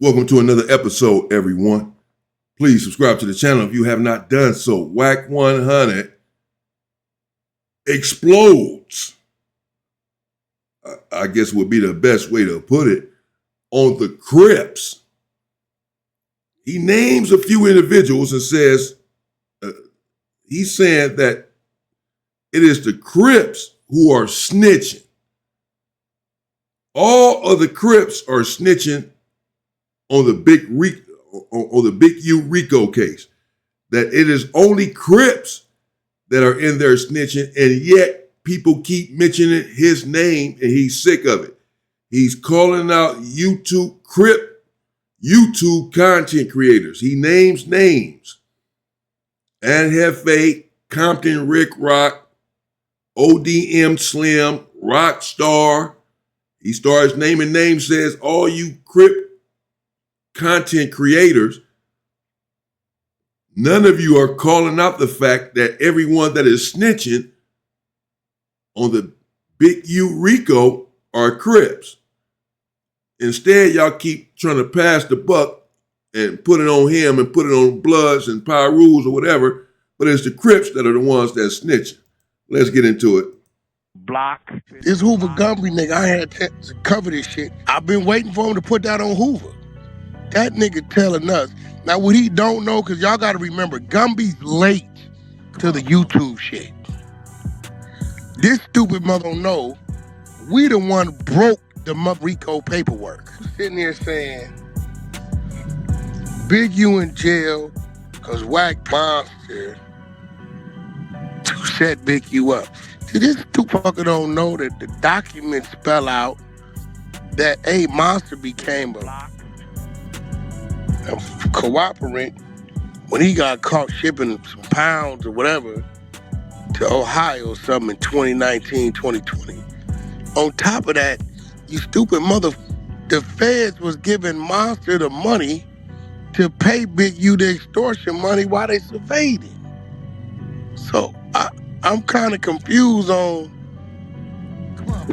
Welcome to another episode, everyone. Please subscribe to the channel if you have not done so. Wack 100 explodes, I guess would be the best way to put it, on the Crips. He names a few individuals and says, he's saying that it is the Crips who are snitching. All of the Crips are snitching on the big U RICO case. That it is only Crips that are in there snitching, and yet people keep mentioning his name, and he's sick of it. He's calling out Crip YouTube content creators. He names names: and Hefe, Compton Rick Rock, ODM Slim, Rockstar. He starts naming names, says all you Crip content creators, none of you are calling out the fact that everyone that is snitching on the big U RICO are Crips. Instead, y'all keep trying to pass the buck and put it on him and put it on Bloods and Power Rules or whatever, but it's the Crips that are the ones that snitching. Let's get into it. Block. This Hoover Gumby nigga, I had to cover this shit. I've been waiting for him to put that on Hoover. That nigga telling us. Now what he don't know, cause y'all gotta remember, Gumby's late to the YouTube shit. This stupid mother don't know, we the one broke the RICO paperwork. Sitting here saying, Big U in jail, cause Wack monster to set Big U up. See, this stupid fucker don't know that the documents spell out that a monster became a cooperant when he got caught shipping some pounds or whatever to Ohio or something in 2019, 2020. On top of that, you stupid the feds was giving Monster the money to pay Big U the extortion money while they surveyed it. So I'm kind of confused on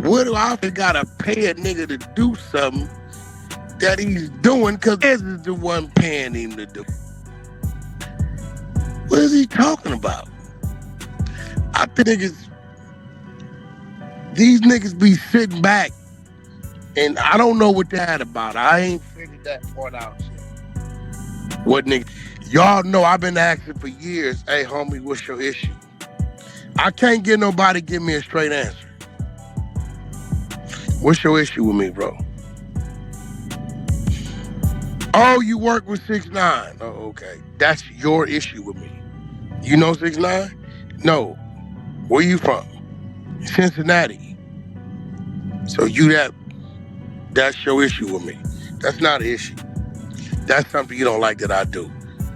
what do I gotta pay a nigga to do something that he's doing because this is the one paying him to do. What is he talking about? I think these niggas be sitting back and I don't know what that about. I ain't figured that part out yet. What nigga? Y'all know I've been asking for years, hey homie, what's your issue? I can't get nobody give me a straight answer. What's your issue with me, bro? Oh, you work with 6ix9ine. Oh, okay. That's your issue with me. You know 6ix9ine? No. Where you from? Cincinnati. So that's your issue with me. That's not an issue. That's something you don't like that I do.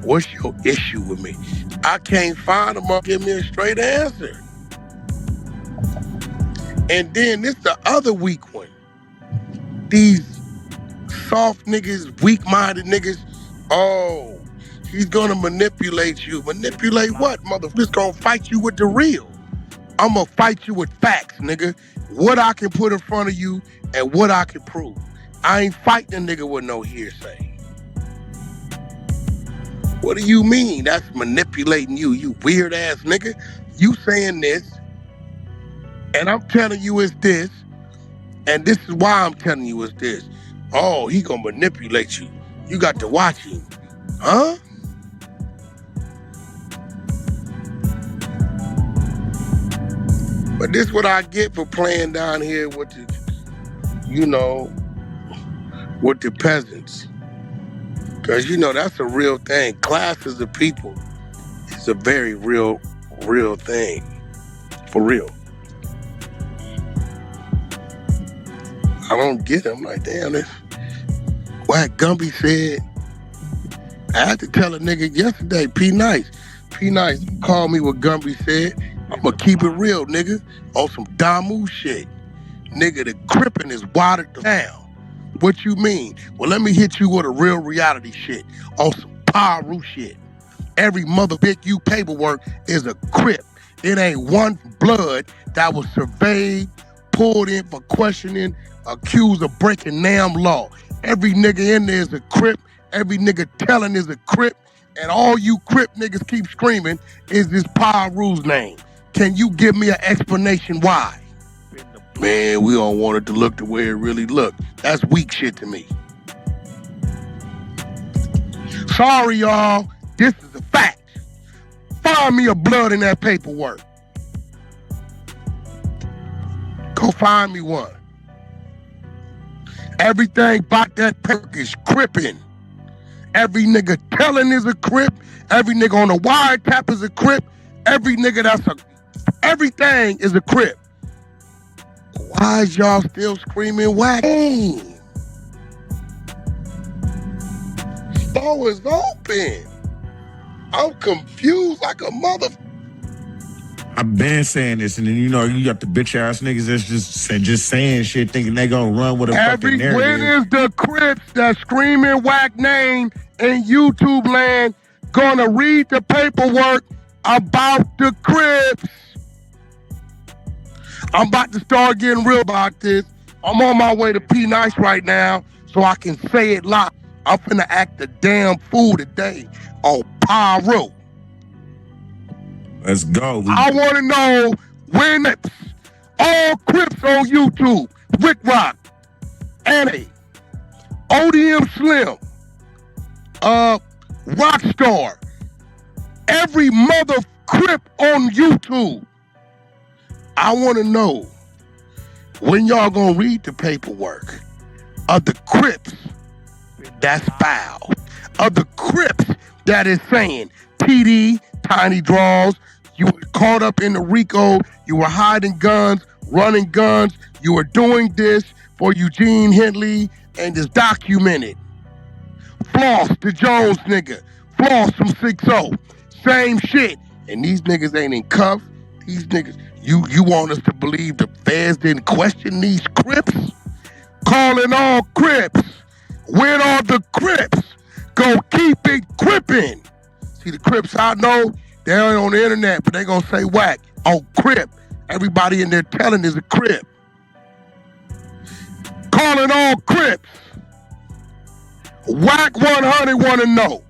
What's your issue with me? I can't find them up, give me a straight answer. And then this the other weak one. These soft niggas, weak-minded niggas, oh, he's gonna manipulate you. Manipulate what, motherfucker? Gonna fight you with the real. I'm gonna fight you with facts, nigga. What I can put in front of you and what I can prove. I ain't fighting a nigga with no hearsay. What do you mean? That's manipulating you, you weird ass nigga. You saying this, and I'm telling you it's this, and this is why I'm telling you it's this. Oh, he gonna manipulate you. You got to watch him. Huh? But this what I get for playing down here with the, with the peasants. Cause that's a real thing. Classes of people is a very real thing. For real. I don't get it. I'm like, damn, this Wack Gumby said, I had to tell a nigga yesterday, P Nice called me what Gumby said. I'm gonna keep it real, nigga, on some Damu shit. Nigga, the crippin' is watered down. What you mean? Well, let me hit you with a real reality shit on some Paru shit. Every mother big U paperwork is a crip. It ain't one blood that was surveyed, pulled in for questioning, accused of breaking NAM law. Every nigga in there is a Crip. Every nigga telling is a Crip. And all you Crip niggas keep screaming is this Pyru's name. Can you give me an explanation why? Man, we don't want it to look the way it really looked. That's weak shit to me. Sorry, y'all. This is a fact. Find me a blood in that paperwork. Go find me one. Everything about that paper is cripping. Every nigga telling is a Crip. Every nigga on the Wiretap is a Crip. Every nigga everything is a Crip. Why is y'all still screaming Wack? Store is open. I'm confused like a mother. I've been saying this, and then you got the bitch ass niggas that's just saying shit, thinking they gonna run with a fucking narrative. When is the Crips that screaming Wack name in YouTube land gonna read the paperwork about the Crips? I'm about to start getting real about this. I'm on my way to P Nice right now, so I can say it live. I'm finna act a damn fool today on Pyro. Let's go. I want to know when all Crips on YouTube, Rick Rock, Annie, ODM Slim, Rockstar, every mother Crip on YouTube. I want to know when y'all gonna read the paperwork of the Crips that's foul, of the Crips that is saying TD, Tiny Draws, you were caught up in the RICO, you were hiding guns, running guns, you were doing this for Eugene Henley, and it's documented. Floss, the Jones nigga, Floss from 6-0, same shit. And these niggas ain't in cuffs. These niggas, you want us to believe the feds didn't question these Crips? Calling all Crips. When are the Crips gonna keep it crippin'? See, the Crips I know, they ain't on the internet, but they gonna say Wack on Crip. Everybody in there telling is a Crip. Calling all Crips. Wack 100 wanna know.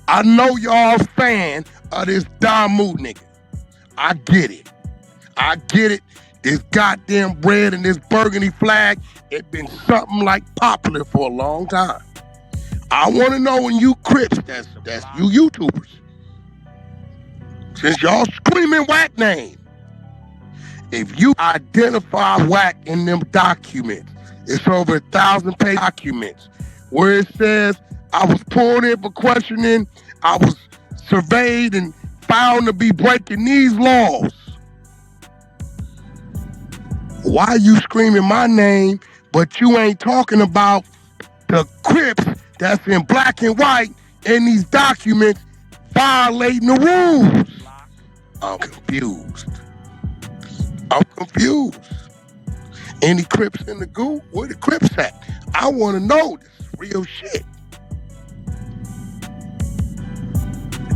I know y'all fan of this Damu nigga. I get it. This goddamn red and this burgundy flag, it been something like popular for a long time. I want to know when you Crips, that's you YouTubers. Since y'all screaming Wack name, if you identify Wack in them documents, it's over 1,000-page documents, where it says, I was pulled in for questioning, I was surveyed and found to be breaking these laws. Why are you screaming my name, but you ain't talking about the Crips that's in black and white in these documents violating the rules? I'm confused. Any Crips in the goo? Where the Crips at? I want to know. This is real shit.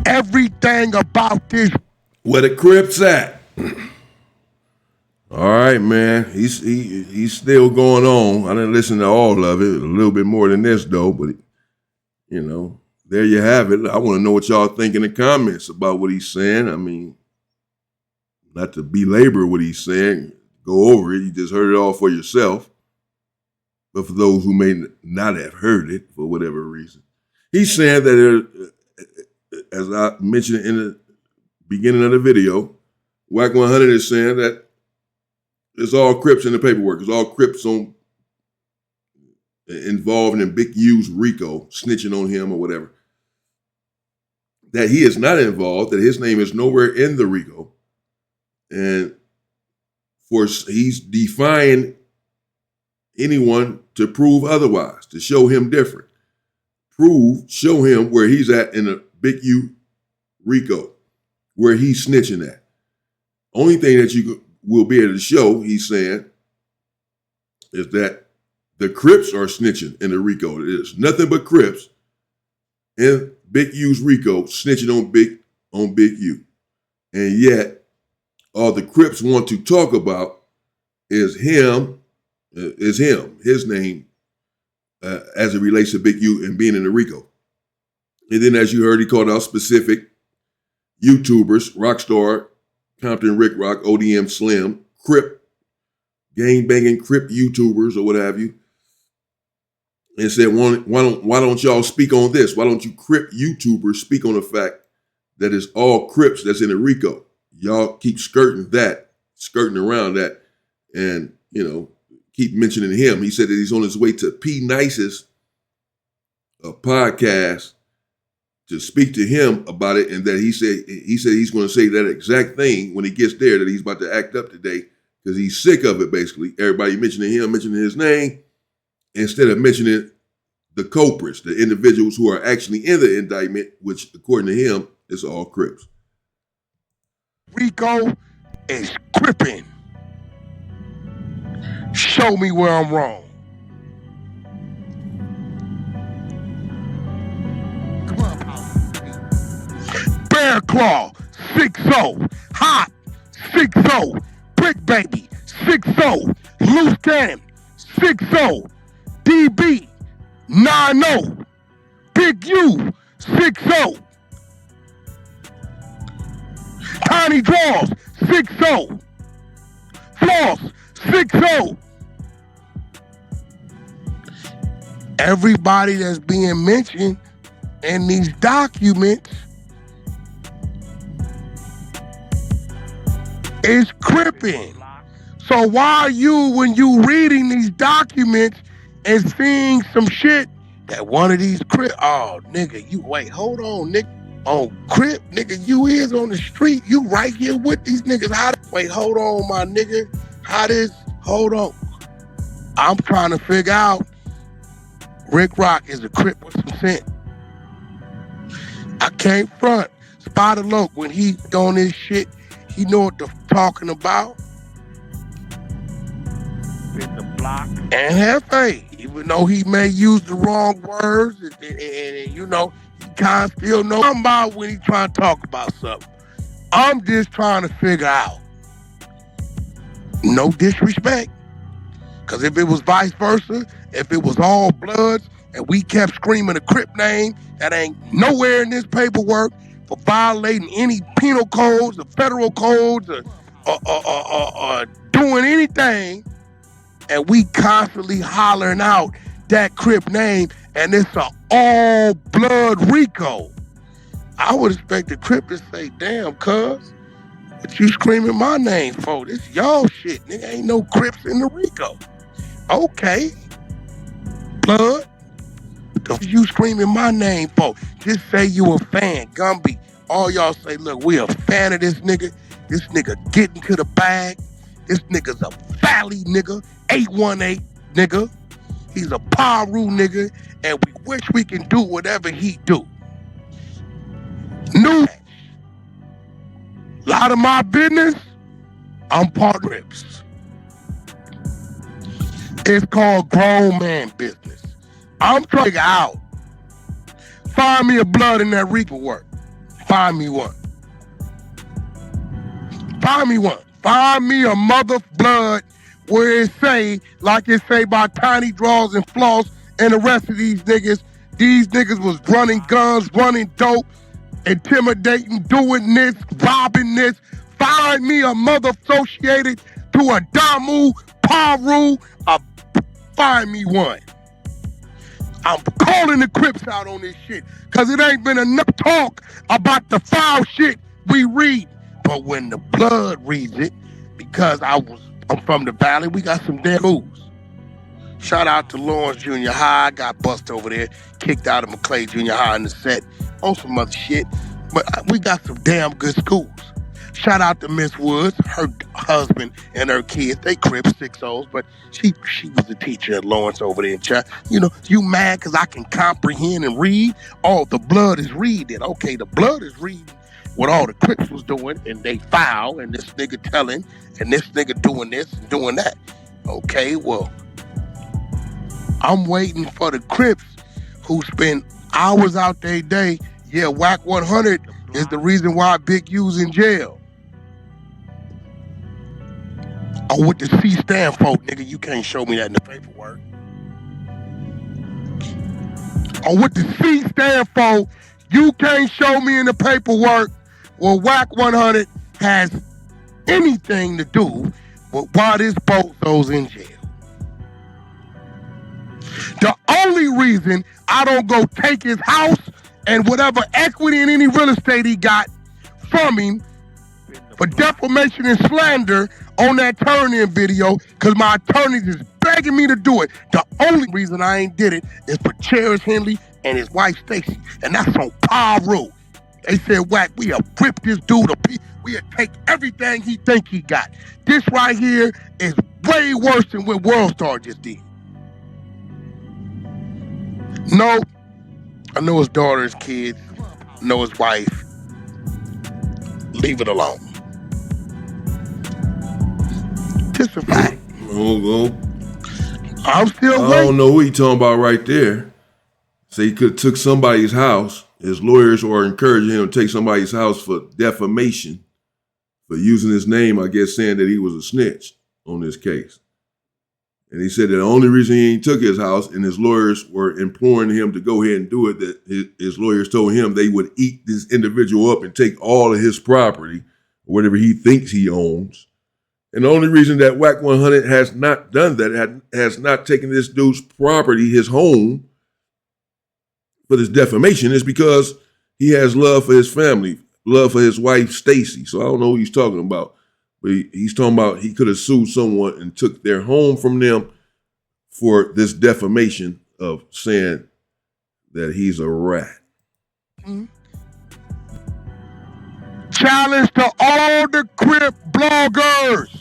Everything about this. Where the Crips at? All right, man. He's still going on. I didn't listen to all of it. A little bit more than this, though. But, there you have it. I want to know what y'all think in the comments about what he's saying. I mean, not to belabor what he's saying. Go over it. You just heard it all for yourself. But for those who may not have heard it for whatever reason, he's saying that, as I mentioned in the beginning of the video, Wack 100 is saying that it's all Crips in the paperwork. It's all Crips involved in Big U's RICO, snitching on him or whatever. That he is not involved, that his name is nowhere in the RICO. And he's defying anyone to prove otherwise, to show him different. Show him where he's at in the Big U RICO, where he's snitching at. Only thing that you will be able to show, he's saying, is that the Crips are snitching in the RICO. There's nothing but Crips in Big U's RICO snitching on Big U. And yet, all the Crips want to talk about is him, his name as it relates to Big U and being in the RICO. And then, as you heard, he called out specific YouTubers, Rockstar, Compton Rick Rock, ODM Slim, Crip, gang-banging Crip YouTubers or what have you, and said, why don't y'all speak on this? Why don't you Crip YouTubers speak on the fact that it's all Crips that's in the RICO? Y'all keep skirting around that, and, keep mentioning him. He said that he's on his way to P. Nice's podcast to speak to him about it, and that he said he's going to say that exact thing when he gets there, that he's about to act up today because he's sick of it, basically. Everybody mentioning his name, instead of mentioning the culprits, the individuals who are actually in the indictment, which, according to him, is all Crips. RICO is cripping. Show me where I'm wrong. Bear Claw, 6-0. Hot, 6-0. Brick Baby, 6-0. Loose Cannon, 6-0. DB, 9-0. Big U, 6-0. Tiny Draws, 6-0. Floss, 6-0. Everybody that's being mentioned in these documents is cripping. So why are you, when you reading these documents and seeing some shit that one of these Crip, oh nigga, you wait, hold on, nigga. On Crip, nigga, you is on the street. You right here with these niggas. Wait, hold on, my nigga. Hold on. I'm trying to figure out, Rick Rock is a Crip with some sense. I can't front. Spider Loke, when he on this shit, he know what they're talking about. With the block. And Hefe, even though he may use the wrong words, and he kind of still know about when he trying to talk about something. I'm just trying to figure out. No disrespect. Because if it was vice versa, if it was all Bloods, and we kept screaming a Crip name that ain't nowhere in this paperwork for violating any penal codes or federal codes or doing anything, and we constantly hollering out that Crip name, and it's a all blood RICO, I would expect the Crip to say, damn, cuz, what you screaming my name for? This y'all shit, nigga. Ain't no Crips in the RICO. Okay. Blood, what you screaming my name for? Just say you a fan, Gumby. All y'all say, look, we a fan of this nigga. This nigga getting to the bag. This nigga's a valley nigga, 818 nigga. He's a Paru nigga, and we wish we can do whatever he do. New. Lot of my business, I'm part of Crips. It's called grown man business. I'm trying to figure out. Find me a blood in that RICO work. Find me one. Find me one. Find me a mother blood where it say, like it say by Tiny Draws and Floss and the rest of these niggas. These niggas was running guns, running dope, intimidating, doing this, robbing this. Find me a mother associated to a Damu, Paru, find me one. I'm calling the Crips out on this shit, cause it ain't been enough talk about the foul shit we read. But when the blood reads it, because I'm from the valley, we got some damn moves. Shout out to Lawrence Junior High, got busted over there, kicked out of McClay Junior High in the set, on some other shit. But we got some damn good schools. Shout out to Miss Woods, her husband and her kids. They Crips, 6-0s, but she was a teacher at Lawrence over there in China. You mad because I can comprehend and read? Oh, the blood is reading. Okay, the blood is reading what all the Crips was doing, and they foul, and this nigga telling, and this nigga doing this and doing that. Okay, well, I'm waiting for the Crips who spend hours out their day. Yeah, Wack 100 is the reason why Big U's in jail. Oh, what the C stand for, nigga? You can't show me that in the paperwork. on what the C stand for. You can't show me in the paperwork where Wack 100 has anything to do with why this bozo's in jail. The only reason I don't go take his house and whatever equity in any real estate he got from him for defamation and slander on that turn-in video, because my attorneys is begging me to do it. The only reason I ain't did it is for Cherish Henley and his wife Stacy, and that's on Paru. They said, Wack, we'll rip this dude up. We'll take everything he think he got. This right here is way worse than what WorldStar just did. No, I know his daughter, his kids, I know his wife. Leave it alone. Just a fact. I'm still waiting. I don't know what he talking about right there. Say he could have took somebody's house. His lawyers are encouraging him to take somebody's house for defamation, for using his name, I guess, saying that he was a snitch on this case. And he said that the only reason he ain't took his house and his lawyers were imploring him to go ahead and do it, that his lawyers told him they would eat this individual up and take all of his property, whatever he thinks he owns. And the only reason that Wack 100 has not done that, has not taken this dude's property, his home, for this defamation, is because he has love for his family, love for his wife, Stacy. So I don't know who he's talking about. But he's talking about he could have sued someone and took their home from them for this defamation of saying that he's a rat. Mm-hmm. Challenge to all the Crip bloggers.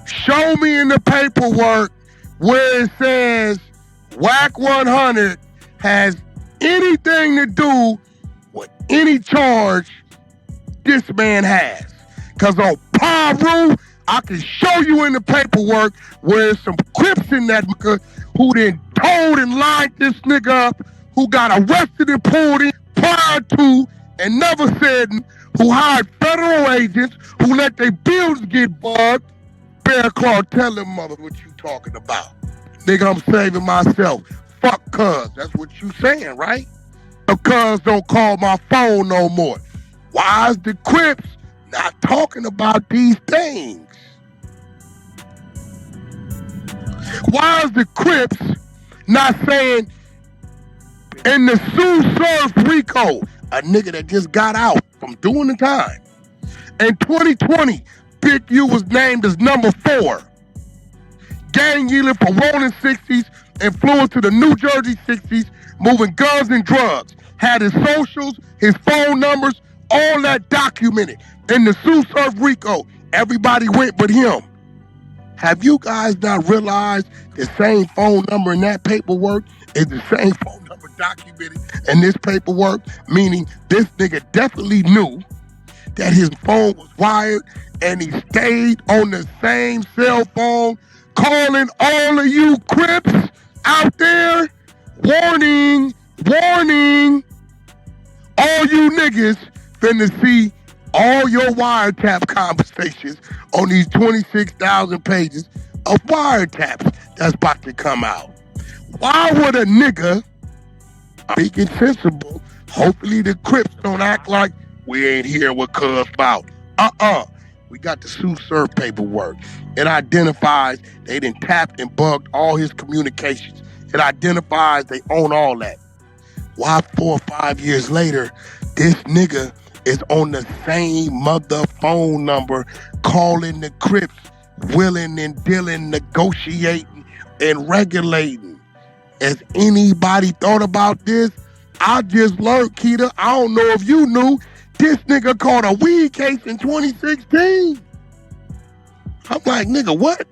Show me in the paperwork where it says Wack 100 has anything to do with any charge this man has. Because on Paru, I can show you in the paperwork where there's some Crips in that nigga who then told and lined this nigga up, who got arrested and pulled in prior to and never said, who hired federal agents, who let their bills get bugged. Bear Claw, tell them mother what you talking about. Nigga, I'm saving myself. Fuck cuz. That's what you saying, right? Cuz don't call my phone no more. Why is the Crips not talking about these things? Why is the Crips not saying in the Sue Surf RICO, a nigga that just got out from doing the time? In 2020, Big U was named as number 4. Gang dealer for rolling 60s, influenced to the New Jersey 60s, moving guns and drugs. Had his socials, his phone numbers, all that documented. In the Sue Surf RICO, everybody went but him. Have you guys not realized the same phone number in that paperwork is the same phone number documented in this paperwork? Meaning this nigga definitely knew that his phone was wired and he stayed on the same cell phone calling all of you Crips out there. Warning, warning, all you niggas finna see all your wiretap conversations on these 26,000 pages of wiretaps that's about to come out. Why would a nigga be sensible? Hopefully the Crips don't act like we ain't hear what cuz about. We got the Sue Surf paperwork. It identifies they done tapped and bugged all his communications. It identifies they own all that. Why 4 or 5 years later, this nigga is on the same mother phone number calling the Crips, willing and dealing, negotiating and regulating? Has anybody thought about this? I just learned, Keita, I don't know if you knew, this nigga caught a weed case in 2016. I'm like, nigga, what?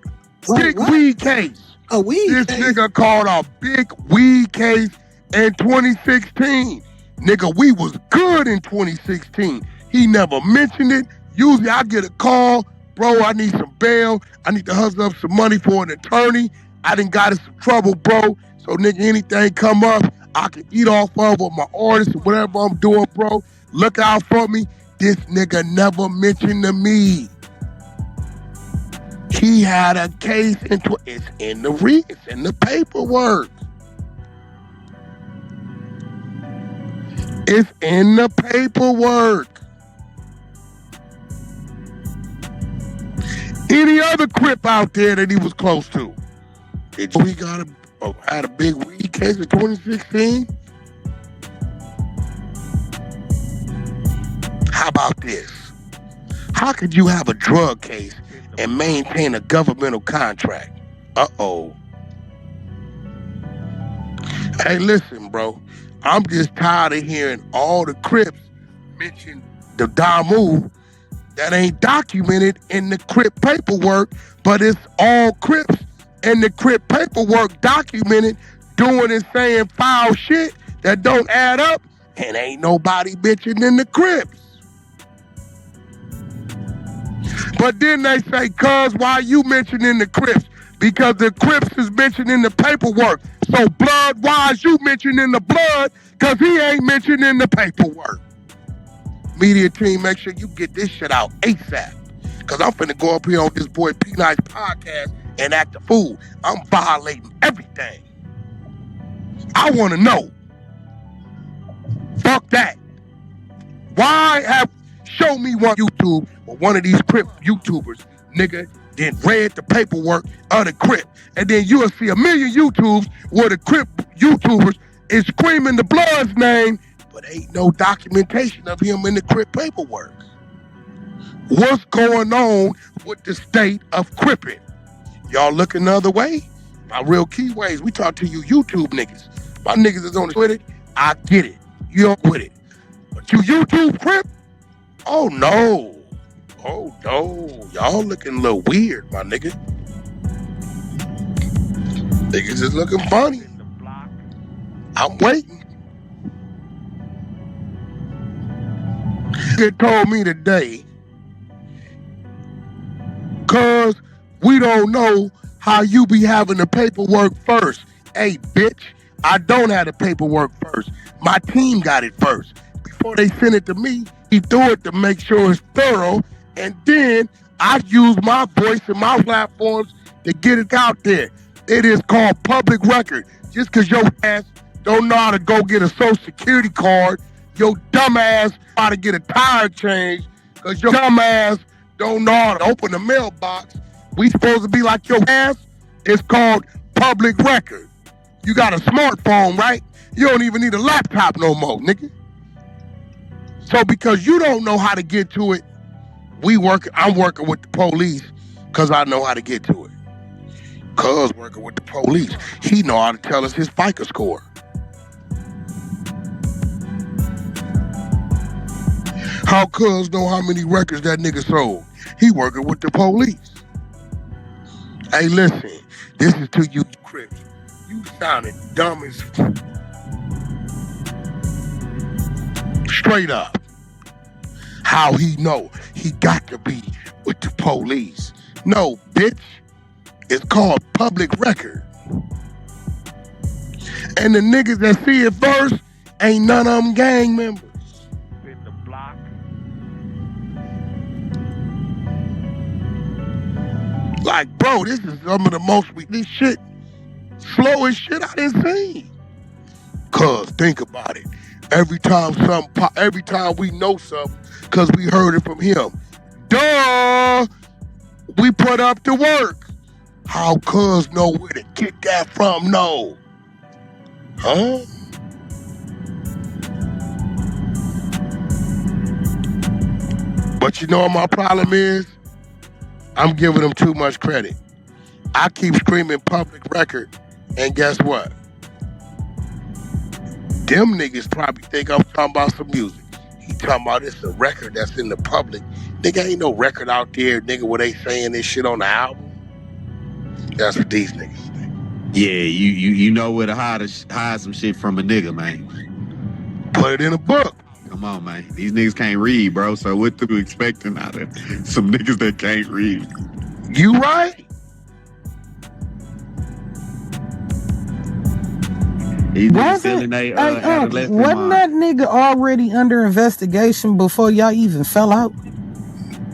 Big weed case. A weed This case? nigga caught a big weed case in 2016. Nigga, we was good in 2016. He never mentioned it. Usually I get a call, bro, I need some bail. I need to hustle up some money for an attorney. I done got in some trouble, bro. So nigga, anything come up, I can eat off of with my artist or whatever I'm doing, bro. Look out for me. This nigga never mentioned to me. He had a case it's in the paperwork. It's in the paperwork. Any other Crip out there that he was close to? Did you know he had a big weed case in 2016? How about this? How could you have a drug case and maintain a governmental contract? Uh-oh. Hey, listen, bro. I'm just tired of hearing all the Crips mention the Damu that ain't documented in the Crip paperwork, but it's all Crips in the Crip paperwork documented doing and saying foul shit that don't add up, and ain't nobody bitching in the Crips. But then they say, cuz, why you mentioning the Crips? Because the Crips is mentioned in the paperwork. So blood, why is you mentioning the blood? Because he ain't mentioned in the paperwork. Media team, make sure you get this shit out ASAP. Because I'm finna go up here on this boy P-Nice podcast and act a fool. I'm violating everything. I want to know. Fuck that. Show me one YouTube or one of these Crip YouTubers, nigga, then read the paperwork of the Crip. And then you'll see a million YouTubes where the Crip YouTubers is screaming the Blood's name, but ain't no documentation of him in the Crip paperwork. What's going on with the state of Cripping? Y'all looking the other way? My real key ways, we talk to you YouTube niggas. My niggas is on the with it, I get it. You don't with it. But you YouTube Crip? Oh no. Oh no. Y'all looking a little weird, my nigga. Niggas is looking funny. I'm waiting. Nigga told me today, cuz we don't know how you be having the paperwork first. Hey, bitch, I don't have the paperwork first. My team got it first. Before they send it to me, he threw it to make sure it's thorough, and then I use my voice and my platforms to get it out there. It is called public record. Just because your ass don't know how to go get a social security card, your dumb ass how to get a tire change, because your dumb ass don't know how to open a mailbox. We supposed to be like your ass. It's called public record. You got a smartphone, right? You don't even need a laptop no more, nigga. So because you don't know how to get to it, I'm working with the police because I know how to get to it. Cuz working with the police, he know how to tell us his FICO score. How cuz know how many records that nigga sold? He working with the police. Hey, listen, this is to you, Crips. You sounding dumb as straight up. How he know? He got to be with the police. No, bitch. It's called public record. And the niggas that see it first ain't none of them gang members. In the block. Like, bro, this is some of the most this shit, slowest shit I done seen. Cuz, think about it. Every time we know something, cuz we heard it from him. Duh! We put up the work. How cuz know where to get that from? No. Huh? But you know what my problem is? I'm giving them too much credit. I keep screaming public record, and guess what? Them niggas probably think I'm talking about some music. He talking about it's a record that's in the public. Nigga, ain't no record out there, nigga, where they saying this shit on the album. That's what these niggas think. Yeah, you know where to hide some shit from a nigga, man. Put it in a book. Come on, man. These niggas can't read, bro. So what you expecting out of some niggas that can't read? You right. Wasn't that nigga already under investigation before y'all even fell out?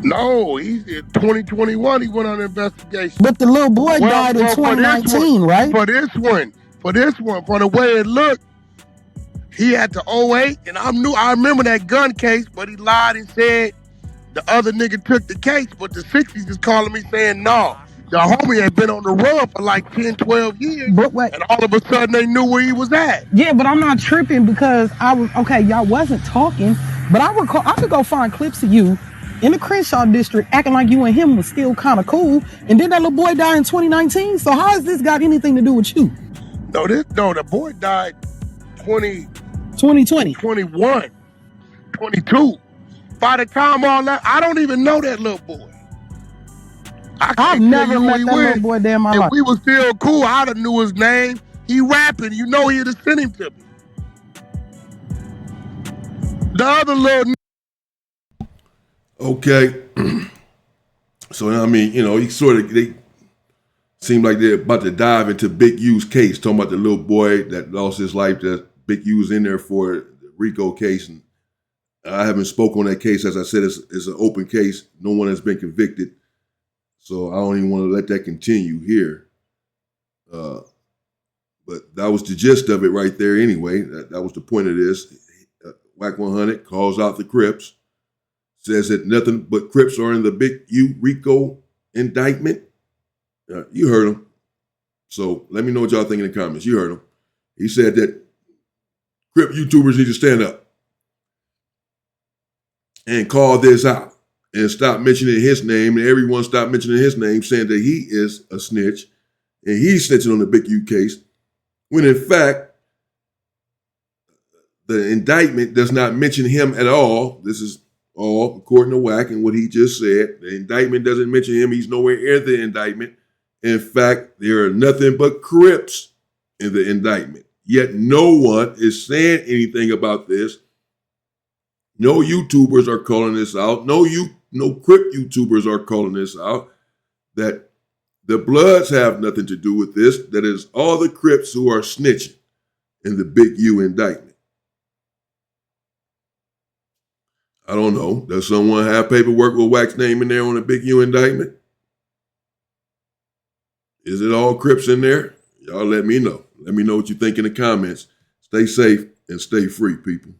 No, he's in 2021. He went on investigation. But the little boy died in 2019, right? For this one, for the way it looked, He had the 08, and I remember that gun case, but he lied and said the other nigga took the case, but the 60s is calling me saying, no, the homie had been on the run for like 10, 12 years, But wait, and all of a sudden they knew where he was at. yeah, but I'm not tripping because y'all wasn't talking, but I could go find clips of you in the Crenshaw district acting like you and him was still kind of cool, and then that little boy died in 2019, so how has this got anything to do with you? No, the boy died 2020. 21, 22. By the time all that, I don't even know that little boy. I've never met that little boy day in my life. If we was still cool, I'd have knew his name. He rapping, you know he'd have sent him to me. The other little Okay. So, I mean, you know, they seem like they're about to dive into Big U's case, talking about the little boy that lost his life that Big U was in there for the RICO case. And I haven't spoken on that case. As I said, it's an open case. No one has been convicted. So I don't even want to let that continue here. But that was the gist of it right there anyway. That was the point of this. Wack 100 calls out the Crips, says that nothing but Crips are in the Big U RICO indictment. You heard him. So let me know what y'all think in the comments. You heard him. He said that Crip YouTubers need to stand up and call this out and stop mentioning his name, and everyone stop mentioning his name, saying that he is a snitch and he's snitching on the Big U case, when in fact, the indictment does not mention him at all. This is all according to Wack and what he just said. The indictment doesn't mention him. He's nowhere near the indictment. In fact, there are nothing but Crips in the indictment. Yet no one is saying anything about this. No YouTubers are calling this out. No Crip YouTubers are calling this out. That the Bloods have nothing to do with this. That is all the Crips who are snitching in the Big U indictment. I don't know. Does someone have paperwork with Wack's name in there on the Big U indictment? Is it all Crips in there? Y'all let me know. Let me know what you think in the comments. Stay safe and stay free, people.